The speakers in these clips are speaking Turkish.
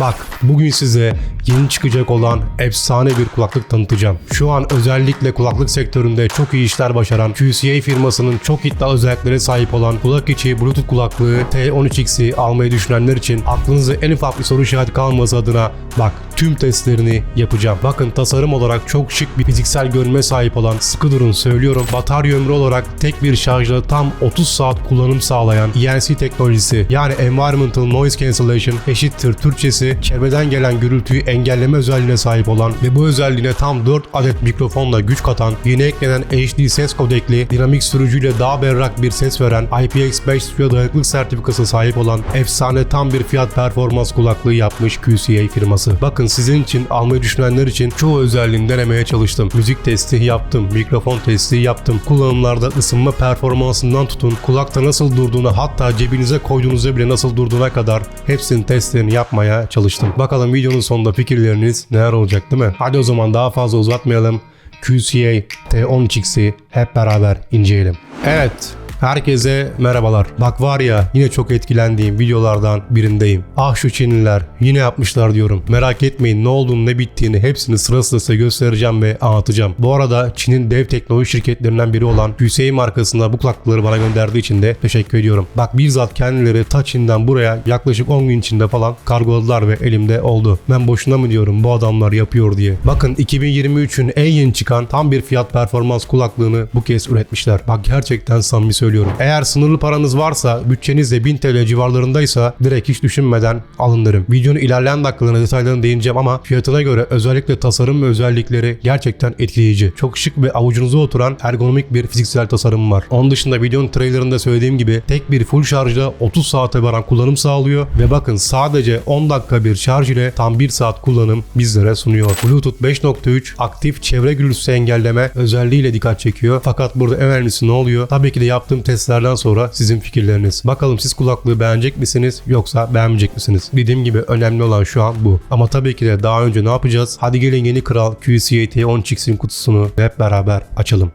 Bak bugün size yeni çıkacak olan efsane bir kulaklık tanıtacağım. Şu an özellikle kulaklık sektöründe çok iyi işler başaran QCA firmasının çok iddialı özelliklere sahip olan kulak içi Bluetooth kulaklığı T13X'i almayı düşünenler için aklınızda en ufak bir soru işareti kalması adına bak tüm testlerini yapacağım. Bakın tasarım olarak çok şık bir fiziksel görünüme sahip olan, sıkı durun söylüyorum, batarya ömrü olarak tek bir şarjla tam 30 saat kullanım sağlayan ENC teknolojisi yani Environmental Noise Cancellation eşittir Türkçesi çevreden gelen gürültüyü engelleme özelliğine sahip olan ve bu özelliğine tam 4 adet mikrofonla güç katan, yeni eklenen HD ses kodekli dinamik sürücüyle daha berrak bir ses veren IPX5 suya dayanıklılık sertifikası sahip olan efsane tam bir fiyat performans kulaklığı yapmış QCA firması. Bakın sizin için almayı düşünenler için çoğu özelliğini denemeye çalıştım. Müzik testi yaptım, mikrofon testi yaptım. Kullanımlarda ısınma performansından tutun, kulakta nasıl durduğuna hatta cebinize koyduğunuzda bile nasıl durduğuna kadar hepsinin testlerini yapmaya çalıştım. Bakalım videonun sonunda fikirleriniz neler olacak değil mi? Hadi o zaman daha fazla uzatmayalım. QCA T13X'i hep beraber inceleyelim. Evet. Herkese merhabalar. Bak var ya yine çok etkilendiğim videolardan birindeyim. Ah şu Çinliler yine yapmışlar diyorum. Merak etmeyin ne olduğunu ne bittiğini hepsini sırasıyla size göstereceğim ve anlatacağım. Bu arada Çin'in dev teknoloji şirketlerinden biri olan QCA markasında bu kulaklıkları bana gönderdiği için de teşekkür ediyorum. Bak bizzat kendileri ta Çin'den buraya yaklaşık 10 gün içinde falan kargoladılar ve elimde oldu. Ben boşuna mı diyorum bu adamlar yapıyor diye. Bakın 2023'ün en yeni çıkan tam bir fiyat performans kulaklığını bu kez üretmişler. Bak gerçekten samimi söylüyorum. Eğer sınırlı paranız varsa, bütçeniz de 1000 TL civarlarındaysa direkt hiç düşünmeden alın derim. Videonun ilerleyen dakikalarına detaylarına değineceğim ama fiyatına göre özellikle tasarım ve özellikleri gerçekten etkileyici. Çok şık ve avucunuza oturan ergonomik bir fiziksel tasarım var. Onun dışında videonun trailerında söylediğim gibi tek bir full şarjda 30 saate varan kullanım sağlıyor ve bakın sadece 10 dakika bir şarj ile tam 1 saat kullanım bizlere sunuyor. Bluetooth 5.3 aktif çevre gürültüsü engelleme özelliğiyle dikkat çekiyor. Fakat burada en önemlisi ne oluyor? Tabii ki de yaptığım testlerden sonra sizin fikirleriniz. Bakalım siz kulaklığı beğenecek misiniz yoksa beğenmeyecek misiniz? Dediğim gibi önemli olan şu an bu. Ama tabii ki de daha önce ne yapacağız? Hadi gelin yeni kral QCA T13X'in kutusunu hep beraber açalım.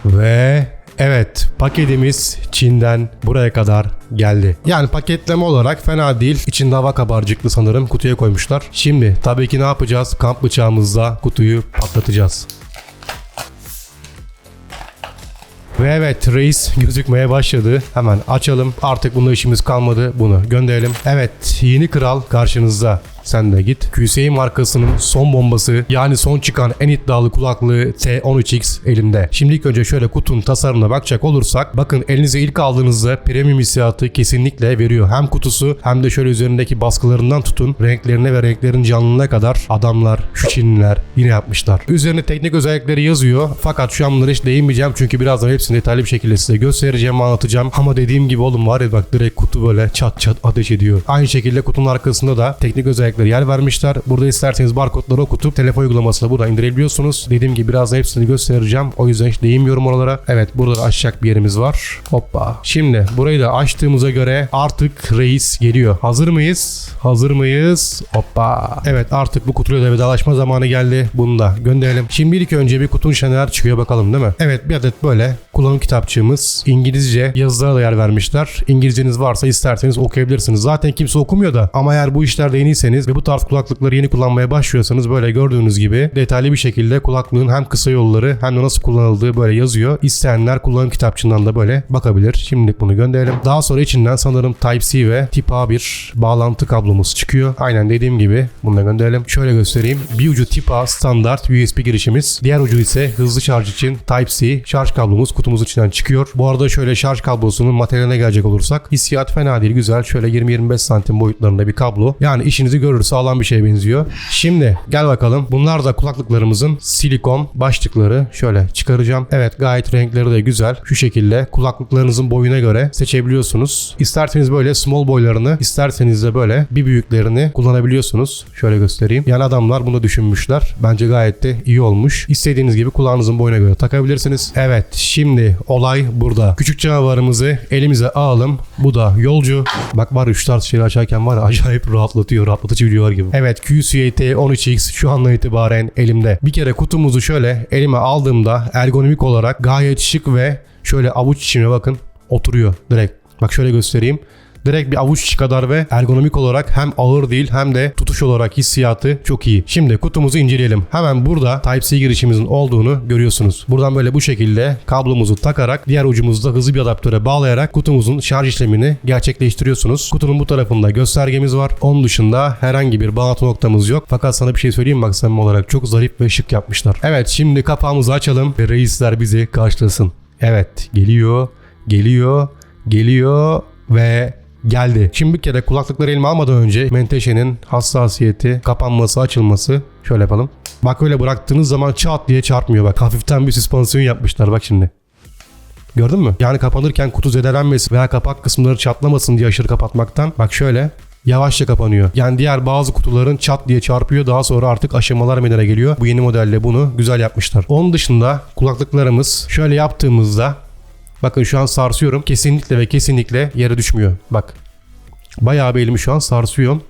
Ve evet paketimiz Çin'den buraya kadar geldi. Yani paketleme olarak fena değil. İçinde hava kabarcıklı sanırım kutuya koymuşlar. Şimdi tabii ki ne yapacağız? Kamp bıçağımızla kutuyu patlatacağız. Ve evet reis gözükmeye başladı. Hemen açalım. Artık bunda işimiz kalmadı. Bunu gönderelim. Evet yeni kral karşınızda. Sen de git. QCA markasının son bombası yani son çıkan en iddialı kulaklığı T13X elimde. Şimdi ilk önce şöyle kutunun tasarımına bakacak olursak bakın elinize ilk aldığınızda premium hissiyatı kesinlikle veriyor. Hem kutusu hem de şöyle üzerindeki baskılarından tutun renklerine ve renklerin canlılığına kadar adamlar şu Çinliler yine yapmışlar. Üzerine teknik özellikleri yazıyor fakat şu an bunlara hiç değinmeyeceğim çünkü birazdan hepsini detaylı bir şekilde size göstereceğim anlatacağım. Ama dediğim gibi oğlum var ya bak direkt kutu böyle çat çat ateş ediyor. Aynı şekilde kutunun arkasında da teknik özellikleri yer vermişler. Burada isterseniz barkodları okutup telefon uygulamasıyla buradan indirebiliyorsunuz. Dediğim gibi birazdan hepsini göstereceğim. O yüzden hiç değinmiyorum oralara. Evet burada da açacak bir yerimiz var. Hoppa. Şimdi burayı da açtığımıza göre artık reis geliyor. Hazır mıyız? Hazır mıyız? Hoppa. Evet artık bu kutuyla da vedalaşma zamanı geldi. Bunu da gönderelim. Şimdi ilk önce bir kutunun içine neler çıkıyor bakalım değil mi? Evet bir adet böyle kullanım kitapçığımız. İngilizce yazılara da yer vermişler. İngilizceniz varsa isterseniz okuyabilirsiniz. Zaten kimse okumuyor da ama eğer bu işlerde yeniyseniz ve bu tarz kulaklıkları yeni kullanmaya başlıyorsanız böyle gördüğünüz gibi detaylı bir şekilde kulaklığın hem kısa yolları hem de nasıl kullanıldığı böyle yazıyor. İsteyenler kullanım kitapçığından da böyle bakabilir. Şimdilik bunu gönderelim. Daha sonra içinden sanırım Type-C ve Tip A bir bağlantı kablomuz çıkıyor. Aynen dediğim gibi bunu da gönderelim. Şöyle göstereyim. Bir ucu Tip A standart USB girişimiz. Diğer ucu ise hızlı şarj için Type-C şarj kablomuz kutumuzun içinden çıkıyor. Bu arada şöyle şarj kablosunun materyaline gelecek olursak hissiyat fena değil. Güzel. Şöyle 20-25 santim boyutlarında bir kablo. Yani işinizi görür sağlam bir şeye benziyor. Şimdi gel bakalım. Bunlar da kulaklıklarımızın silikon başlıkları. Şöyle çıkaracağım. Evet gayet renkleri de güzel. Şu şekilde kulaklıklarınızın boyuna göre seçebiliyorsunuz. İsterseniz böyle small boylarını, isterseniz de böyle bir büyüklerini kullanabiliyorsunuz. Şöyle göstereyim. Yani adamlar bunu düşünmüşler. Bence gayet de iyi olmuş. İstediğiniz gibi kulağınızın boyuna göre takabilirsiniz. Evet şimdi olay burada. Küçük canavarımızı elimize alalım. Bu da yolcu. Bak var 3 tarz şeyler açarken var ya acayip rahatlatıyor. Rahatlatıcı videolar gibi. Evet QCA T13X şu andan itibaren elimde. Bir kere kutumuzu şöyle elime aldığımda ergonomik olarak gayet şık ve şöyle avuç içine bakın oturuyor direkt. Bak şöyle göstereyim. Direkt bir avuç içi kadar ve ergonomik olarak hem ağır değil hem de tutuş olarak hissiyatı çok iyi. Şimdi kutumuzu inceleyelim. Hemen burada Type-C girişimizin olduğunu görüyorsunuz. Buradan böyle bu şekilde kablomuzu takarak diğer ucumuzda hızlı bir adaptöre bağlayarak kutumuzun şarj işlemini gerçekleştiriyorsunuz. Kutunun bu tarafında göstergemiz var. Onun dışında herhangi bir bağlantı noktamız yok. Fakat sana bir şey söyleyeyim bak, samimi olarak çok zarif ve şık yapmışlar. Evet, şimdi kapağımızı açalım ve reisler bizi karşılasın. Evet, geliyor ve geldi. Şimdi bir kere kulaklıkları elime almadan önce menteşenin hassasiyeti, kapanması, açılması şöyle yapalım. Bak öyle bıraktığınız zaman çat diye çarpmıyor bak. Hafiften bir süspansiyon yapmışlar bak şimdi. Gördün mü? Yani kapanırken kutu zedelenmesin veya kapak kısımları çatlamasın diye aşırı kapatmaktan. Bak şöyle yavaşça kapanıyor. Yani diğer bazı kutuların çat diye çarpıyor. Daha sonra artık aşamalar meydana geliyor. Bu yeni modelle bunu güzel yapmışlar. Onun dışında kulaklıklarımız şöyle yaptığımızda bakın şu an sarsıyorum. Kesinlikle ve kesinlikle yere düşmüyor. Bak. Bayağı bir elimi şu an sarsıyorum.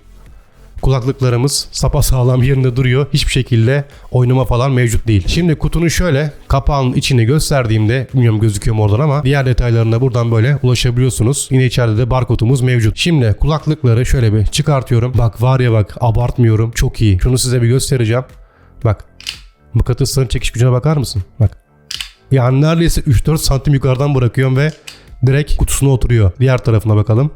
Kulaklıklarımız sapasağlam yerinde duruyor. Hiçbir şekilde oynama falan mevcut değil. Şimdi kutunun şöyle kapağının içini gösterdiğimde, bilmiyorum gözüküyor mu oradan ama diğer detaylarına buradan böyle ulaşabiliyorsunuz. Yine içeride de barkodumuz mevcut. Şimdi kulaklıkları şöyle bir çıkartıyorum. Bak var ya bak, abartmıyorum, çok iyi. Şunu size bir göstereceğim. Bak. Mıknatısların çekiş gücüne bakar mısın? Bak. Yani neredeyse 3-4 santim yukarıdan bırakıyorum ve direkt kutusuna oturuyor. Diğer tarafına bakalım.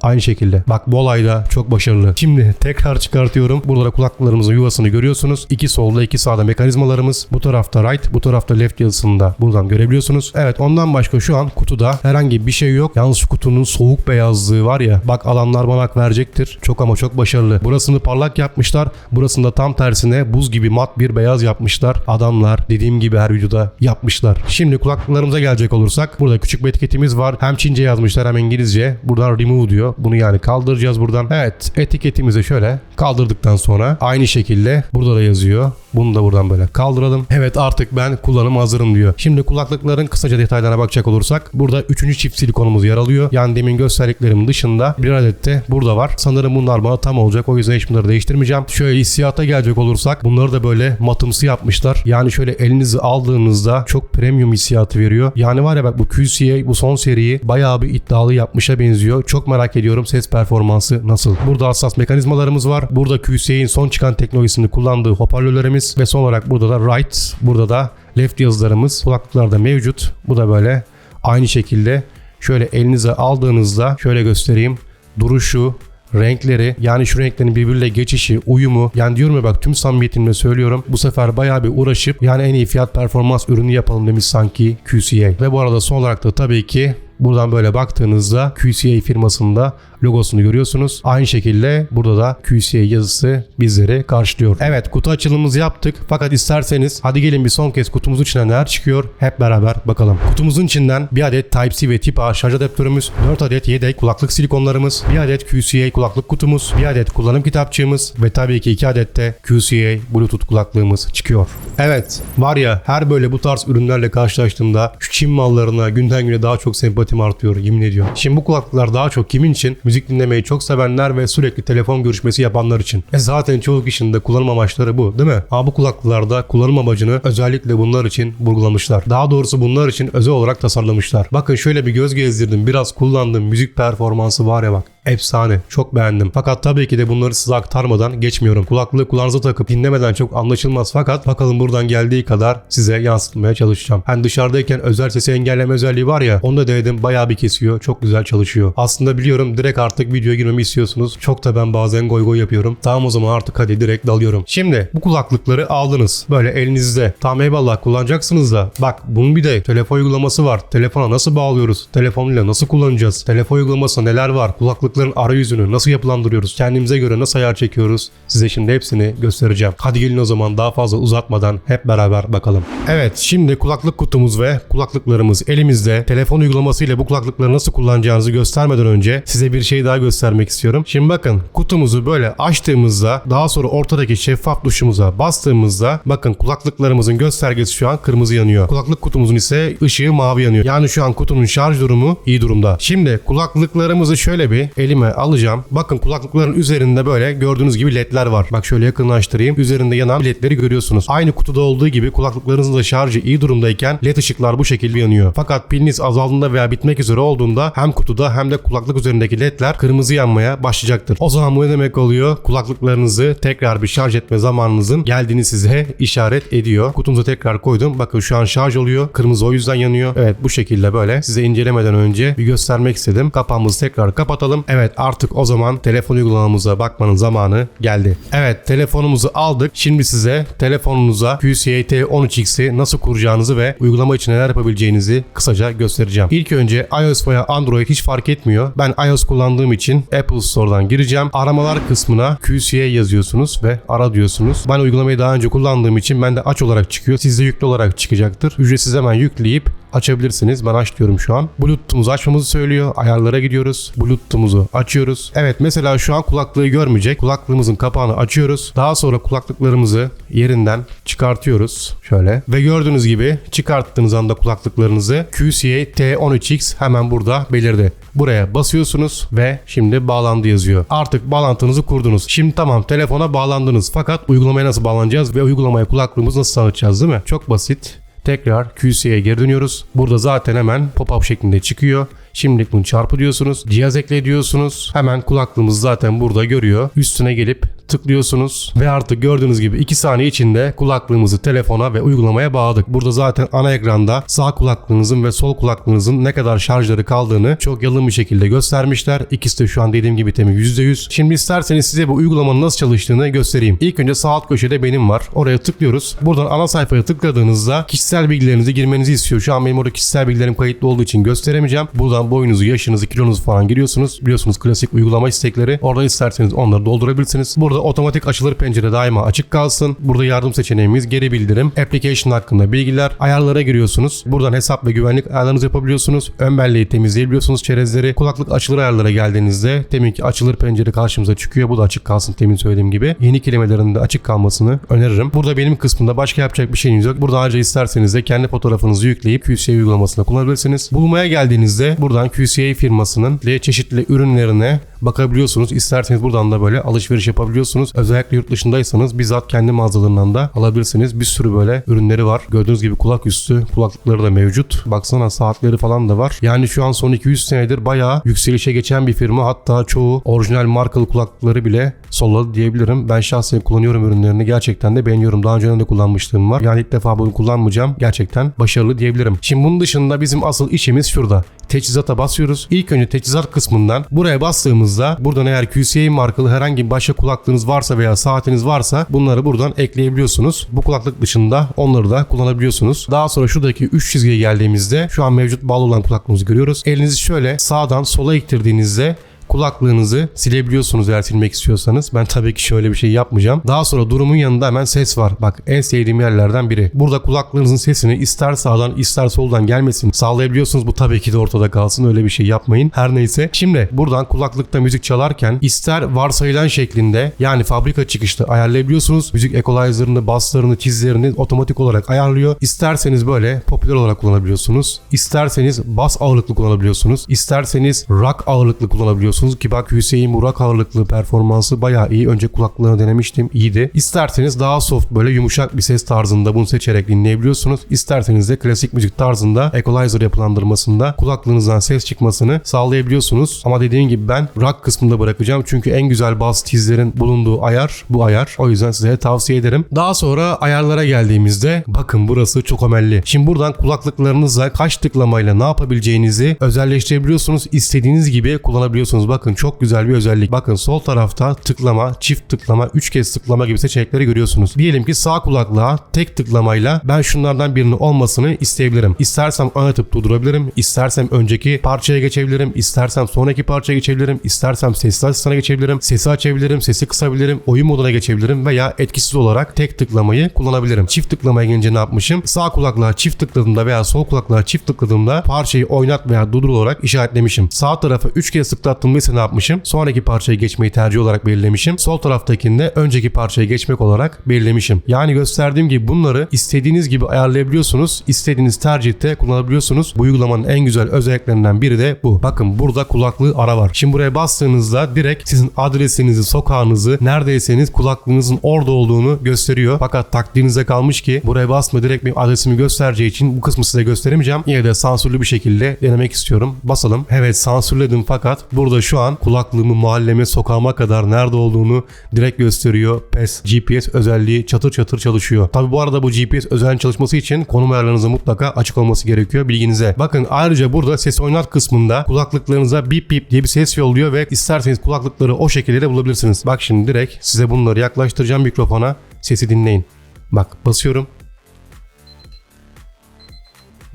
Aynı şekilde. Bak bu olayda çok başarılı. Şimdi tekrar çıkartıyorum. Burada da kulaklıklarımızın yuvasını görüyorsunuz. İki solda iki sağda mekanizmalarımız. Bu tarafta right, bu tarafta left yazısını da buradan görebiliyorsunuz. Evet, ondan başka şu an kutuda herhangi bir şey yok. Yalnız şu kutunun soğuk beyazlığı var ya. Bak alanlar bana hak verecektir. Çok ama çok başarılı. Burasını parlak yapmışlar. Burasını da tam tersine buz gibi mat bir beyaz yapmışlar. Adamlar dediğim gibi her videoda yapmışlar. Şimdi kulaklıklarımıza gelecek olursak burada küçük bir etiketimiz var. Hem Çince yazmışlar hem İngilizce. Buradan remove diyor. Bunu yani kaldıracağız buradan. Evet, etiketimizi şöyle kaldırdıktan sonra aynı şekilde burada da yazıyor. Bunu da buradan böyle kaldıralım. Evet, artık ben kullanım hazırım diyor. Şimdi kulaklıkların kısaca detaylarına bakacak olursak burada 3. çift silikonumuz yer alıyor. Yani demin gösterdiklerimin dışında bir adet de burada var. Sanırım bunlar bana tam olacak. O yüzden hiç bunları değiştirmeyeceğim. Şöyle hissiyata gelecek olursak bunları da böyle matımsı yapmışlar. Yani şöyle elinizi aldığınızda çok premium hissiyatı veriyor. Yani var ya bak, bu QCA bu son seriyi bayağı bir iddialı yapmışa benziyor. Çok merak ediyorum ses performansı nasıl. Burada hassas mekanizmalarımız var. Burada QCA'nin son çıkan teknolojisini kullandığı hoparlörlerimiz ve son olarak burada da right, burada da left yazılarımız kulaklıklarda mevcut. Bu da böyle aynı şekilde şöyle elinize aldığınızda şöyle göstereyim. Duruşu, renkleri, yani şu renklerin birbiriyle geçişi, uyumu, yani diyorum ya bak, tüm samimiyetimle söylüyorum, bu sefer bayağı bir uğraşıp yani en iyi fiyat performans ürünü yapalım demiş sanki QCA. Ve bu arada son olarak da tabii ki buradan böyle baktığınızda QCA firmasında logosunu görüyorsunuz. Aynı şekilde burada da QCA yazısı bizleri karşılıyor. Evet, kutu açılımımızı yaptık. Fakat isterseniz hadi gelin bir son kez kutumuzun içinden neler çıkıyor hep beraber bakalım. Kutumuzun içinden bir adet Type-C ve Tip A şarj adaptörümüz, 4 adet yedek kulaklık silikonlarımız, bir adet QCA kulaklık kutumuz, bir adet kullanım kitapçığımız ve tabii ki 2 adet de QCA Bluetooth kulaklığımız çıkıyor. Evet, var ya, her böyle bu tarz ürünlerle karşılaştığımda şu Çin mallarına günden güne daha çok sempatim artıyor, yemin ediyorum. Şimdi bu kulaklıklar daha çok kimin için? Müzik dinlemeyi çok sevenler ve sürekli telefon görüşmesi yapanlar için. Zaten çoğu kişinin de kullanım amaçları bu, değil mi? Ama bu kulaklıklarda kullanım amacını özellikle bunlar için vurgulamışlar. Daha doğrusu bunlar için özel olarak tasarlamışlar. Bakın şöyle bir göz gezdirdim, biraz kullandığım müzik performansı var ya bak. Efsane. Çok beğendim. Fakat tabii ki de bunları size aktarmadan geçmiyorum. Kulaklığı kulağınıza takıp dinlemeden çok anlaşılmaz, fakat bakalım buradan geldiği kadar size yansıtmaya çalışacağım. Hani dışarıdayken özel sesi engelleme özelliği var ya, onu da denedim, bayağı bir kesiyor. Çok güzel çalışıyor. Aslında biliyorum direkt artık videoya girmemi istiyorsunuz. Çok da ben bazen goy goy yapıyorum. Tamam, o zaman artık hadi direkt dalıyorum. Şimdi bu kulaklıkları aldınız. Böyle elinizde. Tamam, eyvallah, kullanacaksınız da. Bak, bunun bir de telefon uygulaması var. Telefona nasıl bağlıyoruz? Telefonuyla nasıl kullanacağız? Telefon uygulaması neler var? Kulaklıkların arayüzünü nasıl yapılandırıyoruz? Kendimize göre nasıl ayar çekiyoruz? Size şimdi hepsini göstereceğim. Hadi gelin o zaman daha fazla uzatmadan hep beraber bakalım. Evet, şimdi kulaklık kutumuz ve kulaklıklarımız elimizde. Telefon uygulaması ile bu kulaklıkları nasıl kullanacağınızı göstermeden önce size bir şey daha göstermek istiyorum. Şimdi bakın, kutumuzu böyle açtığımızda, daha sonra ortadaki şeffaf tuşumuza bastığımızda bakın kulaklıklarımızın göstergesi şu an kırmızı yanıyor. Kulaklık kutumuzun ise ışığı mavi yanıyor. Yani şu an kutunun şarj durumu iyi durumda. Şimdi kulaklıklarımızı şöyle bir elime alacağım. Bakın kulaklıkların üzerinde böyle gördüğünüz gibi ledler var. Bak şöyle yakınlaştırayım. Üzerinde yanan ledleri görüyorsunuz. Aynı kutuda olduğu gibi kulaklıklarınızın da şarjı iyi durumdayken led ışıklar bu şekilde yanıyor. Fakat piliniz azaldığında veya bitmek üzere olduğunda hem kutuda hem de kulaklık üzerindeki ledler kırmızı yanmaya başlayacaktır. O zaman bu ne demek oluyor? Kulaklıklarınızı tekrar bir şarj etme zamanınızın geldiğini size işaret ediyor. Kutumuza tekrar koydum. Bakın şu an şarj oluyor. Kırmızı o yüzden yanıyor. Evet, bu şekilde böyle size incelemeden önce bir göstermek istedim. Kapağımızı tekrar kapatalım. Evet, artık o zaman telefon uygulamamıza bakmanın zamanı geldi. Evet, telefonumuzu aldık. Şimdi size telefonunuza QCA T13X'i nasıl kuracağınızı ve uygulama için neler yapabileceğinizi kısaca göstereceğim. İlk önce iOS veya Android hiç fark etmiyor. Ben iOS kullandığım için Apple Store'dan gireceğim. Aramalar kısmına QCA yazıyorsunuz ve ara diyorsunuz. Ben uygulamayı daha önce kullandığım için bende aç olarak çıkıyor. Sizde yüklü olarak çıkacaktır. Ücretsiz hemen yükleyip açabilirsiniz. Ben aç diyorum şu an. Bluetooth'umuzu açmamızı söylüyor. Ayarlara gidiyoruz. Bluetooth'umuzu açıyoruz. Evet, mesela şu an kulaklığı görmeyecek. Kulaklığımızın kapağını açıyoruz. Daha sonra kulaklıklarımızı yerinden çıkartıyoruz. Şöyle. Ve gördüğünüz gibi çıkarttığınız anda kulaklıklarınızı QCA T13X hemen burada belirdi. Buraya basıyorsunuz ve şimdi bağlandı yazıyor. Artık bağlantınızı kurdunuz. Şimdi tamam, telefona bağlandınız. Fakat uygulamaya nasıl bağlanacağız ve uygulamaya kulaklığımızı nasıl sağlayacağız, değil mi? Çok basit. Tekrar QC'ye geri dönüyoruz. Burada zaten hemen pop-up şeklinde çıkıyor. Şimdilik bunu çarpı diyorsunuz. Cihaz ekle diyorsunuz. Hemen kulaklığımız zaten burada görüyor. Üstüne gelip tıklıyorsunuz ve artık gördüğünüz gibi 2 saniye içinde kulaklığımızı telefona ve uygulamaya bağladık. Burada zaten ana ekranda sağ kulaklığınızın ve sol kulaklığınızın ne kadar şarjları kaldığını çok yalın bir şekilde göstermişler. İkisi de şu an dediğim gibi temi %100. Şimdi isterseniz size bu uygulamanın nasıl çalıştığını göstereyim. İlk önce sağ alt köşede benim var. Oraya tıklıyoruz. Buradan ana sayfaya tıkladığınızda kişisel bilgilerinizi girmenizi istiyor. Şu an benim orada kişisel bilgilerim kayıtlı olduğu için gösteremeyeceğim. Buradan boyunuzu, yaşınızı, kilonuzu falan giriyorsunuz. Biliyorsunuz klasik uygulama istekleri. Oradan isterseniz onları doldurabilirsiniz. Burada otomatik açılır pencere daima açık kalsın. Burada yardım seçeneğimiz, geri bildirim, application hakkında bilgiler, ayarlara giriyorsunuz. Buradan hesap ve güvenlik ayarlarınızı yapabiliyorsunuz. Ön belleği temizleyebiliyorsunuz, çerezleri. Kulaklık açılır ayarlara geldiğinizde teminki açılır pencere karşımıza çıkıyor. Bu da açık kalsın, temin söylediğim gibi. Yeni kelimelerin de açık kalmasını öneririm. Burada benim kısmında başka yapacak bir şeyiniz yok. Burada ayrıca isterseniz de kendi fotoğrafınızı yükleyip QCA uygulamasında kullanabilirsiniz. Bulmaya geldiğinizde buradan QCA firmasının çeşitli ürünlerine bakabiliyorsunuz. İsterseniz buradan da böyle alışveriş yapabiliyorsunuz. Özellikle yurt dışındaysanız bizzat kendi mağazalarından da alabilirsiniz. Bir sürü böyle ürünleri var. Gördüğünüz gibi kulak üstü kulaklıkları da mevcut. Baksana, saatleri falan da var. Yani şu an son 200 senedir bayağı yükselişe geçen bir firma. Hatta çoğu orijinal markalı kulaklıkları bile solladı diyebilirim. Ben şahsen kullanıyorum ürünlerini. Gerçekten de beğeniyorum. Daha önce de kullanmışlığım var. Yani ilk defa bunu kullanmayacağım. Gerçekten başarılı diyebilirim. Şimdi bunun dışında bizim asıl işimiz şurada. Teçhizata basıyoruz. İlk önce teçhizat kısmından buraya bastığımızda buradan eğer QCA markalı herhangi bir başka kulaklığınız varsa veya saatiniz varsa bunları buradan ekleyebiliyorsunuz. Bu kulaklık dışında onları da kullanabiliyorsunuz. Daha sonra şuradaki 3 çizgiye geldiğimizde şu an mevcut bağlı olan kulaklığımızı görüyoruz. Elinizi şöyle sağdan sola ittirdiğinizde kulaklığınızı silebiliyorsunuz eğer silmek istiyorsanız. Ben tabii ki şöyle bir şey yapmayacağım. Daha sonra durumun yanında hemen ses var. Bak, en sevdiğim yerlerden biri. Burada kulaklığınızın sesini ister sağdan ister soldan gelmesini sağlayabiliyorsunuz. Bu tabii ki de ortada kalsın. Öyle bir şey yapmayın. Her neyse. Şimdi buradan kulaklıkta müzik çalarken ister varsayılan şeklinde, yani fabrika çıkışlı ayarlayabiliyorsunuz. Müzik equalizer'ını, basslarını, tizlerini otomatik olarak ayarlıyor. İsterseniz böyle popüler olarak kullanabiliyorsunuz. İsterseniz bas ağırlıklı kullanabiliyorsunuz. İsterseniz rock ağırlıklı kullanabiliyorsunuz. Ki bak, Hüseyin Burak ağırlıklı performansı bayağı iyi. Önce kulaklarını denemiştim. İyiydi. İsterseniz daha soft, böyle yumuşak bir ses tarzında bunu seçerek dinleyebiliyorsunuz. İsterseniz de klasik müzik tarzında equalizer yapılandırmasında kulaklığınızdan ses çıkmasını sağlayabiliyorsunuz. Ama dediğim gibi ben rock kısmında bırakacağım. Çünkü en güzel bas tizlerin bulunduğu ayar bu ayar. O yüzden size tavsiye ederim. Daha sonra ayarlara geldiğimizde bakın, burası çok önemli. Şimdi buradan kulaklıklarınızla kaç tıklamayla ne yapabileceğinizi özelleştirebiliyorsunuz. İstediğiniz gibi kullanabiliyorsunuz. Bakın, çok güzel bir özellik. Bakın, sol tarafta tıklama, çift tıklama, 3 kez tıklama gibi seçenekleri görüyorsunuz. Diyelim ki sağ kulaklığa tek tıklamayla ben şunlardan birinin olmasını isteyebilirim. İstersem oynatıp durdurabilirim. İstersem önceki parçaya geçebilirim. İstersem sonraki parçaya geçebilirim. İstersem sesli asistana geçebilirim. Sesi açabilirim. Sesi kısabilirim. Oyun moduna geçebilirim veya etkisiz olarak tek tıklamayı kullanabilirim. Çift tıklamaya gelince ne yapmışım? Sağ kulaklığa çift tıkladığımda veya sol kulaklığa çift tıkladığımda parçayı oynat veya durdur olarak işaretlemişim. Sağ tarafa 3 kez tıklattığımda uygulamayı ise ne yapmışım? Sonraki parçaya geçmeyi tercih olarak belirlemişim. Sol taraftakinde önceki parçaya geçmek olarak belirlemişim. Yani gösterdiğim gibi bunları istediğiniz gibi ayarlayabiliyorsunuz. İstediğiniz tercihte kullanabiliyorsunuz. Bu uygulamanın en güzel özelliklerinden biri de bu. Bakın burada kulaklığı ara var. Şimdi buraya bastığınızda direkt sizin adresinizi, sokağınızı, neredeyseniz kulaklığınızın orada olduğunu gösteriyor. Fakat taktiğinize kalmış ki buraya basma direkt benim adresimi göstereceği için bu kısmı size gösteremeyeceğim. Yine de sansürlü bir şekilde denemek istiyorum. Basalım. Evet, sansürledim fakat burada şu an kulaklığımı mahalleme, sokağıma kadar nerede olduğunu direkt gösteriyor. PES GPS özelliği çatır çatır çalışıyor. Tabi bu arada bu GPS özelliğinin çalışması için konum ayarlarınızın mutlaka açık olması gerekiyor, bilginize. Bakın ayrıca burada ses oynat kısmında kulaklıklarınıza bip bip diye bir ses yolluyor ve isterseniz kulaklıkları o şekilde de bulabilirsiniz. Bak şimdi direkt size bunları yaklaştıracağım mikrofona. Sesi dinleyin. Bak basıyorum.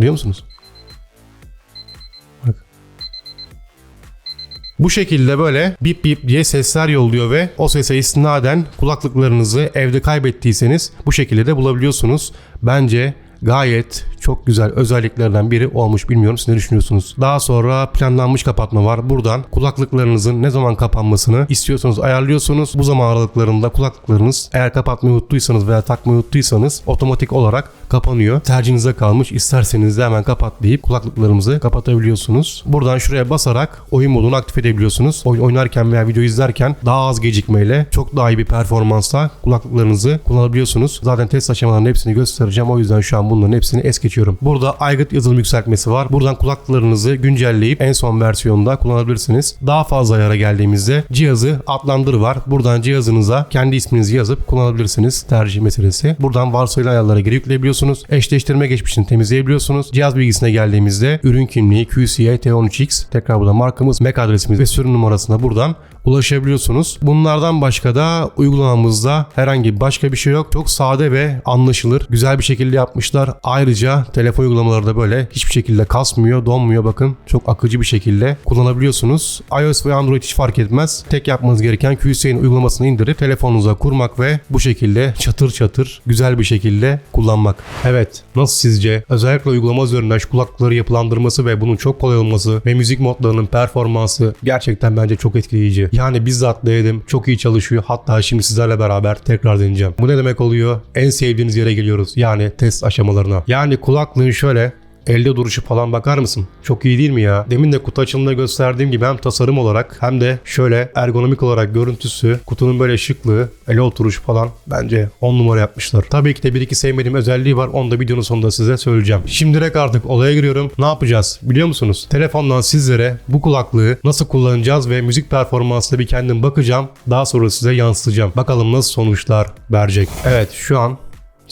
Duyuyor musunuz? Bak. Bu şekilde böyle bip bip diye sesler yolluyor ve o sese istinaden kulaklıklarınızı evde kaybettiyseniz bu şekilde de bulabiliyorsunuz. Bence gayet çok güzel özelliklerden biri olmuş. Bilmiyorum siz ne düşünüyorsunuz? Daha sonra planlanmış kapatma var. Buradan kulaklıklarınızın ne zaman kapanmasını istiyorsanız ayarlıyorsunuz. Bu zaman aralıklarında kulaklıklarınız eğer kapatmayı unuttuysanız veya takmayı unuttuysanız otomatik olarak kapanıyor. Tercihinize kalmış. İsterseniz de hemen kapat deyip kulaklıklarımızı kapatabiliyorsunuz. Buradan şuraya basarak oyun modunu aktif edebiliyorsunuz. Oyun oynarken veya video izlerken daha az gecikmeyle çok daha iyi bir performansla kulaklıklarınızı kullanabiliyorsunuz. Zaten test aşamalarının hepsini göstereceğim. O yüzden şu an bunların hepsini es geçiyorum. Burada aygıt yazılım yükseltmesi var. Buradan kulaklıklarınızı güncelleyip en son versiyonda kullanabilirsiniz. Daha fazla ayara geldiğimizde cihazı adlandır var. Buradan cihazınıza kendi isminizi yazıp kullanabilirsiniz. Tercih meselesi. Buradan varsayılan ayarlara geri yükleyebiliyorsunuz. Eşleştirme geçmişini temizleyebiliyorsunuz. Cihaz bilgisine geldiğimizde ürün kimliği QCI T13X, tekrar burada markamız, MAC adresimiz ve sürüm numarasına buradan ulaşabiliyorsunuz. Bunlardan başka da uygulamamızda herhangi başka bir şey yok. Çok sade ve anlaşılır. Güzel bir şekilde yapmışlar. Ayrıca telefon uygulamaları da böyle hiçbir şekilde kasmıyor, donmuyor. Bakın çok akıcı bir şekilde kullanabiliyorsunuz. iOS ve Android hiç fark etmez. Tek yapmanız gereken QCI'nin uygulamasını indirip telefonunuza kurmak ve bu şekilde çatır çatır güzel bir şekilde kullanmak. Evet, nasıl sizce? Özellikle uygulama üzerinden şu kulaklıkları yapılandırması ve bunun çok kolay olması ve müzik modlarının performansı gerçekten bence çok etkileyici. Yani bizzat denedim. Çok iyi çalışıyor. Hatta şimdi sizlerle beraber tekrar deneyeceğim. Bu ne demek oluyor? En sevdiğiniz yere geliyoruz. Yani test aşamalarına. Yani kulaklığın şöyle elde duruşu falan bakar mısın? Çok iyi değil mi ya? Demin de kutu açılımında gösterdiğim gibi hem tasarım olarak hem de şöyle ergonomik olarak görüntüsü, kutunun böyle şıklığı, ele oturuşu falan bence 10 numara yapmışlar. Tabii ki de bir iki sevmediğim özelliği var. Onu da videonun sonunda size söyleyeceğim. Şimdi direkt artık olaya giriyorum. Ne yapacağız? Biliyor musunuz? Telefondan sizlere bu kulaklığı nasıl kullanacağız ve müzik performansına bir kendim bakacağım. Daha sonra size yansıtacağım. Bakalım nasıl sonuçlar verecek. Evet, şu an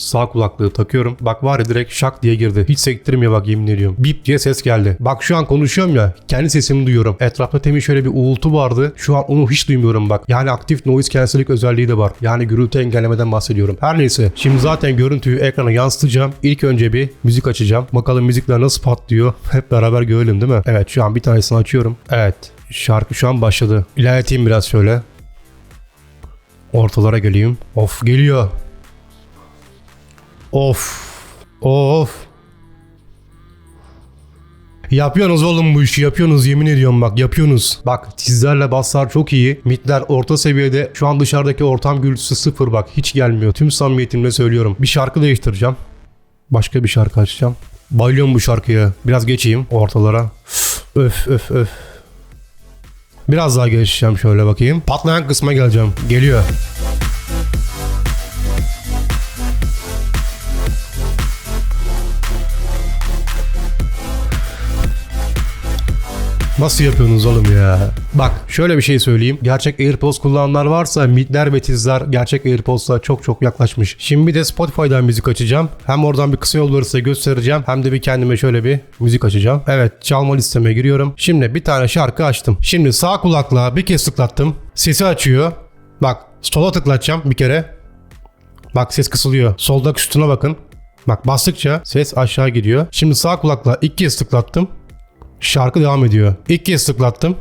sağ kulaklığı takıyorum. Bak var ya direkt şak diye girdi. Hiç sektirmiyor bak, yemin ediyorum. Bip diye ses geldi. Bak şu an konuşuyorum ya, kendi sesimi duyuyorum. Etrafta temin şöyle bir uğultu vardı. Şu an onu hiç duymuyorum bak. Yani aktif noise cancelling özelliği de var. Yani gürültü engellemeden bahsediyorum. Her neyse. Şimdi zaten görüntüyü ekrana yansıtacağım. İlk önce bir müzik açacağım. Bakalım müzikler nasıl patlıyor. Hep beraber görelim değil mi? Evet, şu an bir tanesini açıyorum. Evet. Şarkı şu an başladı. İlerleteyim biraz şöyle. Ortalara geleyim. Of, geliyor. Of. Of. Yapıyorsunuz oğlum bu işi, yapıyorsunuz, yemin ediyorum bak, yapıyorsunuz. Bak tizlerle basslar çok iyi. Midler orta seviyede. Şu an dışarıdaki ortam gürültüsü sıfır bak, hiç gelmiyor. Tüm samimiyetimle söylüyorum. Bir şarkı değiştireceğim. Başka bir şarkı açacağım. Bayılıyorum bu şarkıya. Biraz geçeyim ortalara. Öf öf öf. Biraz daha geçeceğim, şöyle bakayım. Patlayan kısma geleceğim. Geliyor. Nasıl yapıyorsunuz oğlum ya? Bak şöyle bir şey söyleyeyim. Gerçek AirPods kullananlar varsa midler ve tizler gerçek AirPods'a çok çok yaklaşmış. Şimdi bir de Spotify'dan müzik açacağım. Hem oradan bir kısa yolları size göstereceğim. Hem de bir kendime şöyle bir müzik açacağım. Evet, çalma listeme giriyorum. Şimdi bir tane şarkı açtım. Şimdi sağ kulaklığa bir kez tıklattım. Sesi açıyor. Bak sola tıklatacağım bir kere. Bak ses kısılıyor. Soldaki sütuna bakın. Bak bastıkça ses aşağı gidiyor. Şimdi sağ kulaklığa ilk kez tıklattım. Şarkı devam ediyor. İlk kez tıklattım.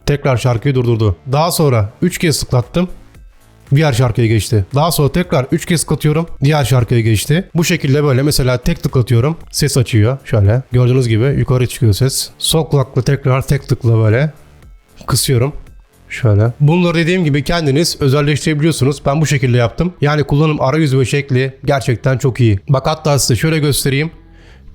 Tekrar şarkıyı durdurdu. Daha sonra 3 kez tıklattım. Diğer şarkıya geçti. Daha sonra tekrar 3 kez tıklatıyorum. Diğer şarkıya geçti. Bu şekilde böyle mesela tek tıklatıyorum. Ses açıyor. Şöyle. Gördüğünüz gibi yukarı çıkıyor ses. Sol kulakla tekrar tek tıkla böyle. Kısıyorum. Şöyle. Bunları dediğim gibi kendiniz özelleştirebiliyorsunuz. Ben bu şekilde yaptım. Yani kullanım arayüzü ve şekli gerçekten çok iyi. Bak hatta size şöyle göstereyim.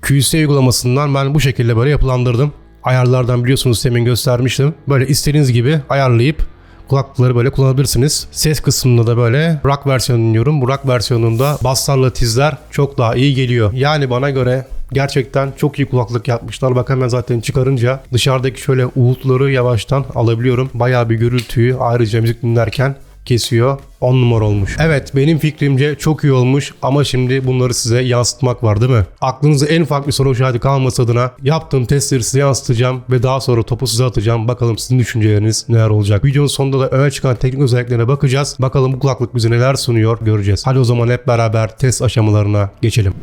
QC uygulamasından ben bu şekilde böyle yapılandırdım. Ayarlardan biliyorsunuz demin göstermiştim. Böyle istediğiniz gibi ayarlayıp kulaklıkları böyle kullanabilirsiniz. Ses kısmında da böyle rock versiyonu dinliyorum. Bu rock versiyonunda basslarla tizler çok daha iyi geliyor. Yani bana göre gerçekten çok iyi kulaklık yapmışlar. Bak hemen zaten çıkarınca dışarıdaki şöyle uğultuları yavaştan alabiliyorum. Bayağı bir gürültüyü ayrıca müzik dinlerken kesiyor. 10 numara olmuş. Evet, benim fikrimce çok iyi olmuş ama şimdi bunları size yansıtmak var değil mi? Aklınıza en ufak bir soru işareti kalması adına yaptığım testleri size yansıtacağım ve daha sonra topu size atacağım. Bakalım sizin düşünceleriniz neler olacak. Videonun sonunda da öne çıkan teknik özelliklerine bakacağız. Bakalım bu kulaklık bize neler sunuyor göreceğiz. Hadi o zaman hep beraber test aşamalarına geçelim.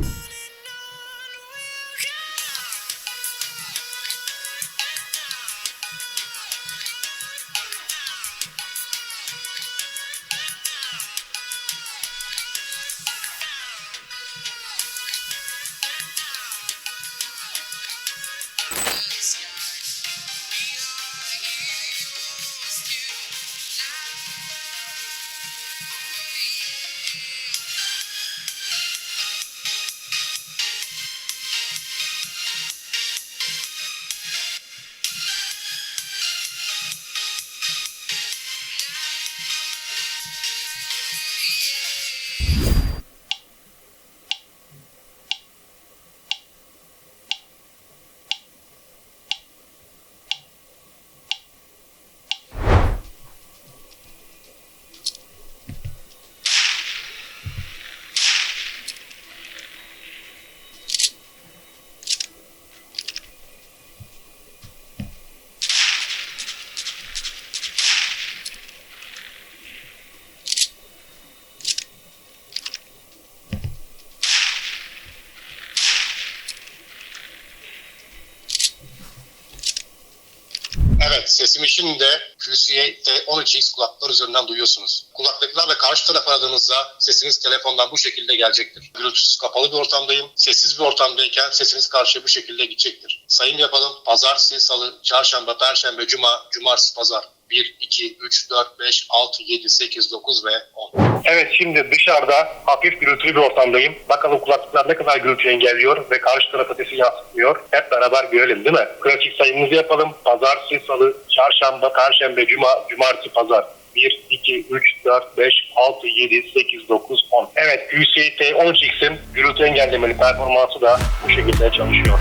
Evet, sesimi şimdi de QCA T13X kulaklıklar üzerinden duyuyorsunuz. Kulaklıklarla karşı taraf aradığınızda sesiniz telefondan bu şekilde gelecektir. Gürültüsüz kapalı bir ortamdayım. Sessiz bir ortamdayken sesiniz karşıya bu şekilde gidecektir. Sayım yapalım. Pazartesi, salı, çarşamba, perşembe, cuma, cumartesi, pazar. 1, 2, 3, 4, 5, 6, 7, 8, 9 ve 10. Evet, şimdi dışarıda hafif gürültülü bir ortamdayım. Bakalım kulaklıklar ne kadar gürültü engelliyor ve karşı tarafa sesi yansıtmıyor. Hep beraber görelim değil mi? Pratik sayımızı yapalım. Pazartesi, salı, çarşamba, perşembe, cuma, cumartesi, pazar. 1, 2, 3, 4, 5, 6, 7, 8, 9, 10. Evet, QC T13X'in gürültü engellemeli performansı da bu şekilde çalışıyor.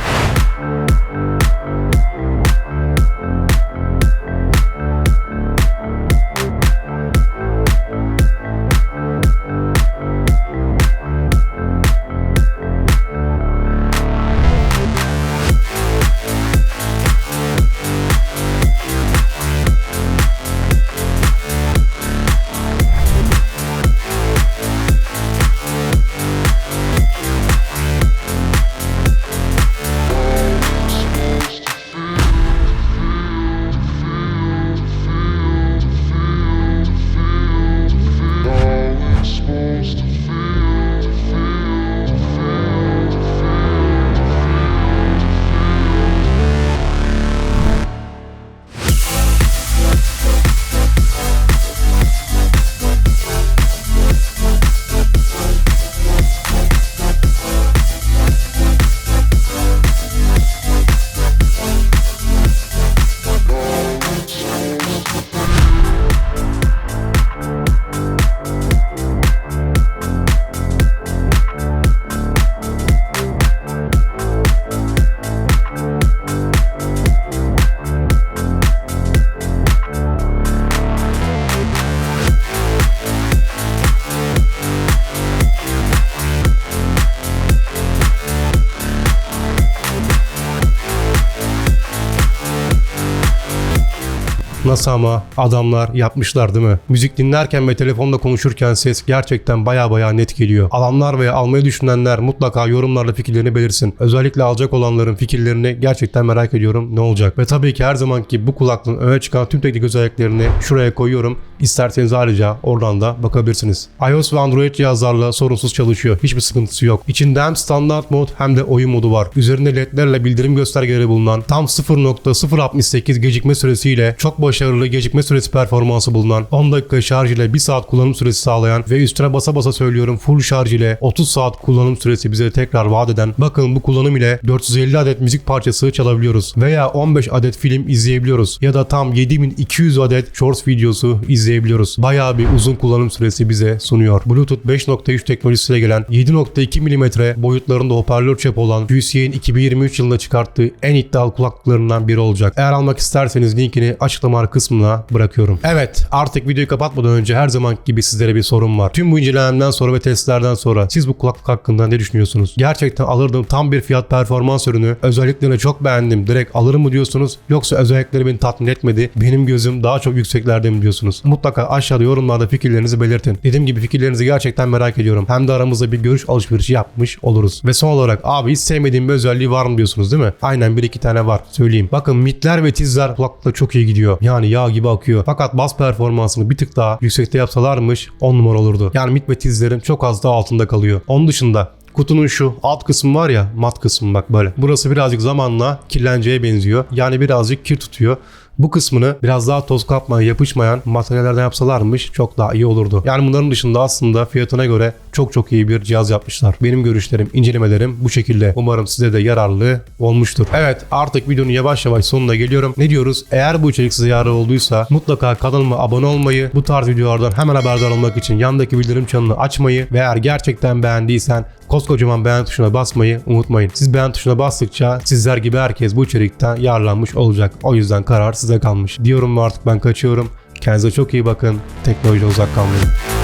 Nasıl ama adamlar yapmışlar değil mi? Müzik dinlerken ve telefonla konuşurken ses gerçekten baya net geliyor. Alanlar veya almayı düşünenler mutlaka yorumlarla fikirlerini belirsin. Özellikle alacak olanların fikirlerini gerçekten merak ediyorum ne olacak. Ve tabii ki her zamanki bu kulaklığın öne çıkan tüm teknik özelliklerini şuraya koyuyorum. İsterseniz ayrıca oradan da bakabilirsiniz. iOS ve Android cihazlarla sorunsuz çalışıyor. Hiçbir sıkıntısı yok. İçinde hem standart mod hem de oyun modu var. Üzerinde ledlerle bildirim göstergeleri bulunan tam 0.068 gecikme süresiyle çok başarılı başarılı gecikme süresi performansı bulunan, 10 dakika şarj ile 1 saat kullanım süresi sağlayan ve üstüne basa basa söylüyorum full şarj ile 30 saat kullanım süresi bize tekrar vaat eden, bakın bu kullanım ile 450 adet müzik parçası çalabiliyoruz veya 15 adet film izleyebiliyoruz ya da tam 7200 adet shorts videosu izleyebiliyoruz. Bayağı bir uzun kullanım süresi bize sunuyor. Bluetooth 5.3 teknolojisiyle gelen 7.2 mm boyutlarında hoparlör çapı olan QC'nin 2023 yılında çıkarttığı en iddialı kulaklıklarından biri olacak. Eğer almak isterseniz linkini açıklama kısmına bırakıyorum. Evet, artık videoyu kapatmadan önce her zaman gibi sizlere bir sorum var. Tüm bu incelememden sonra ve testlerden sonra siz bu kulaklık hakkında ne düşünüyorsunuz? Gerçekten alırdım, tam bir fiyat performans ürünü. Özelliklerini çok beğendim. Direkt alırım mı diyorsunuz? Yoksa özellikleri beni tatmin etmedi. Benim gözüm daha çok yükseklerde mi diyorsunuz? Mutlaka aşağıda yorumlarda fikirlerinizi belirtin. Dediğim gibi fikirlerinizi gerçekten merak ediyorum. Hem de aramızda bir görüş alışverişi yapmış oluruz. Ve son olarak abi hiç sevmediğim bir özelliği var mı diyorsunuz değil mi? Aynen, bir iki tane var. Söyleyeyim. Bakın midler ve tizler kulaklıkla çok iyi gidiyor. Yani yağ gibi akıyor. Fakat bas performansını bir tık daha yüksekte yapsalarmış 10 numara olurdu. Yani mid ve tizlerin çok az daha altında kalıyor. Onun dışında kutunun şu alt kısmı var ya, mat kısmı bak böyle. Burası birazcık zamanla kirleneceğe benziyor. Yani birazcık kir tutuyor. Bu kısmını biraz daha toz kapmayan, yapışmayan materyallerden yapsalarmış çok daha iyi olurdu. Yani bunların dışında aslında fiyatına göre çok iyi bir cihaz yapmışlar. Benim görüşlerim, incelemelerim bu şekilde. Umarım size de yararlı olmuştur. Evet, artık videonun yavaş yavaş sonuna geliyorum. Ne diyoruz? Eğer bu içerik size yararlı olduysa mutlaka kanalıma abone olmayı, bu tarz videolardan hemen haberdar olmak için yandaki bildirim çanını açmayı ve eğer gerçekten beğendiysen koskocaman beğen tuşuna basmayı unutmayın. Siz beğen tuşuna bastıkça sizler gibi herkes bu içerikten yararlanmış olacak. O yüzden karar size kalmış. Diyorum ve artık ben kaçıyorum. Kendinize çok iyi bakın. Teknolojiden uzak kalmayın.